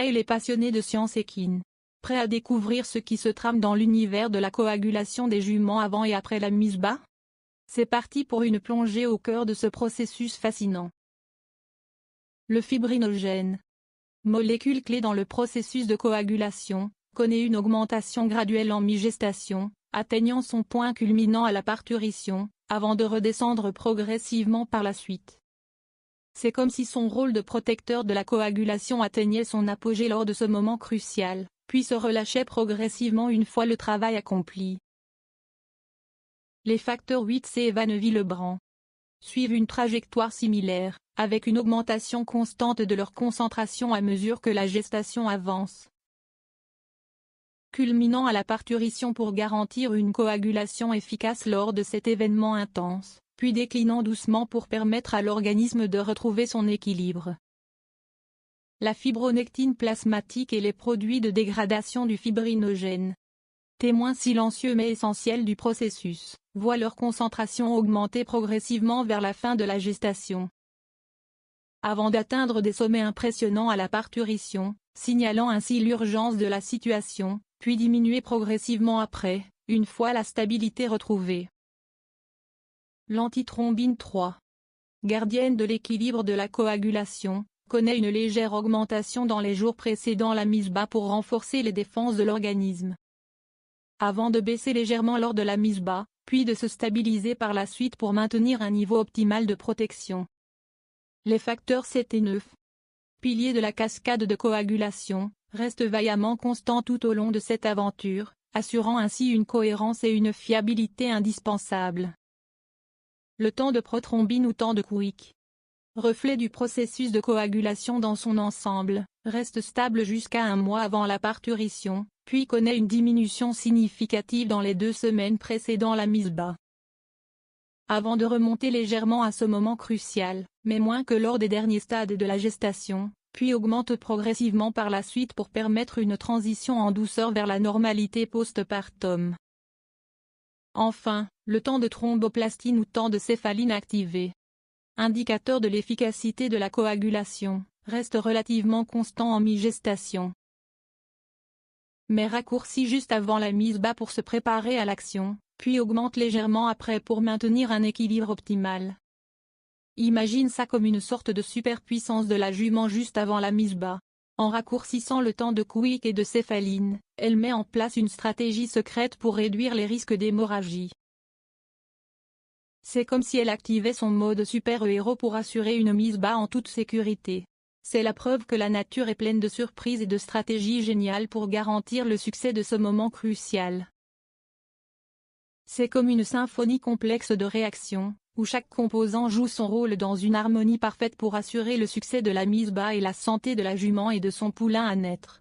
Hale est passionné de science équine. Prêt à découvrir ce qui se trame dans l'univers de la coagulation des juments avant et après la mise bas? C'est parti pour une plongée au cœur de ce processus fascinant. Le fibrinogène, molécule clé dans le processus de coagulation, connaît une augmentation graduelle en mi-gestation, atteignant son point culminant à la parturition, avant de redescendre progressivement par la suite. C'est comme si son rôle de protecteur de la coagulation atteignait son apogée lors de ce moment crucial, puis se relâchait progressivement une fois le travail accompli. Les facteurs 8C et Van-Willebrand suivent une trajectoire similaire, avec une augmentation constante de leur concentration à mesure que la gestation avance, culminant à la parturition pour garantir une coagulation efficace lors de cet événement intense, puis déclinant doucement pour permettre à l'organisme de retrouver son équilibre. La fibronectine plasmatique et les produits de dégradation du fibrinogène, témoins silencieux mais essentiels du processus, voient leur concentration augmenter progressivement vers la fin de la gestation, avant d'atteindre des sommets impressionnants à la parturition, signalant ainsi l'urgence de la situation, puis diminuer progressivement après, une fois la stabilité retrouvée. L'antithrombine 3, gardienne de l'équilibre de la coagulation, connaît une légère augmentation dans les jours précédant la mise bas pour renforcer les défenses de l'organisme, avant de baisser légèrement lors de la mise bas, puis de se stabiliser par la suite pour maintenir un niveau optimal de protection. Les facteurs 7 et 9, piliers de la cascade de coagulation, restent vaillamment constants tout au long de cette aventure, assurant ainsi une cohérence et une fiabilité indispensables. Le temps de prothrombine ou temps de Quick, reflet du processus de coagulation dans son ensemble, reste stable jusqu'à un mois avant la parturition, puis connaît une diminution significative dans les 2 semaines précédant la mise bas, avant de remonter légèrement à ce moment crucial, mais moins que lors des derniers stades de la gestation, puis augmente progressivement par la suite pour permettre une transition en douceur vers la normalité post-partum. Enfin, le temps de thromboplastine ou temps de céphaline activé, indicateur de l'efficacité de la coagulation, reste relativement constant en mi-gestation, mais raccourci juste avant la mise bas pour se préparer à l'action, puis augmente légèrement après pour maintenir un équilibre optimal. Imagine ça comme une sorte de superpuissance de la jument juste avant la mise bas. En raccourcissant le temps de Quick et de céphaline, elle met en place une stratégie secrète pour réduire les risques d'hémorragie. C'est comme si elle activait son mode super-héros pour assurer une mise bas en toute sécurité. C'est la preuve que la nature est pleine de surprises et de stratégies géniales pour garantir le succès de ce moment crucial. C'est comme une symphonie complexe de réactions, où chaque composant joue son rôle dans une harmonie parfaite pour assurer le succès de la mise bas et la santé de la jument et de son poulain à naître.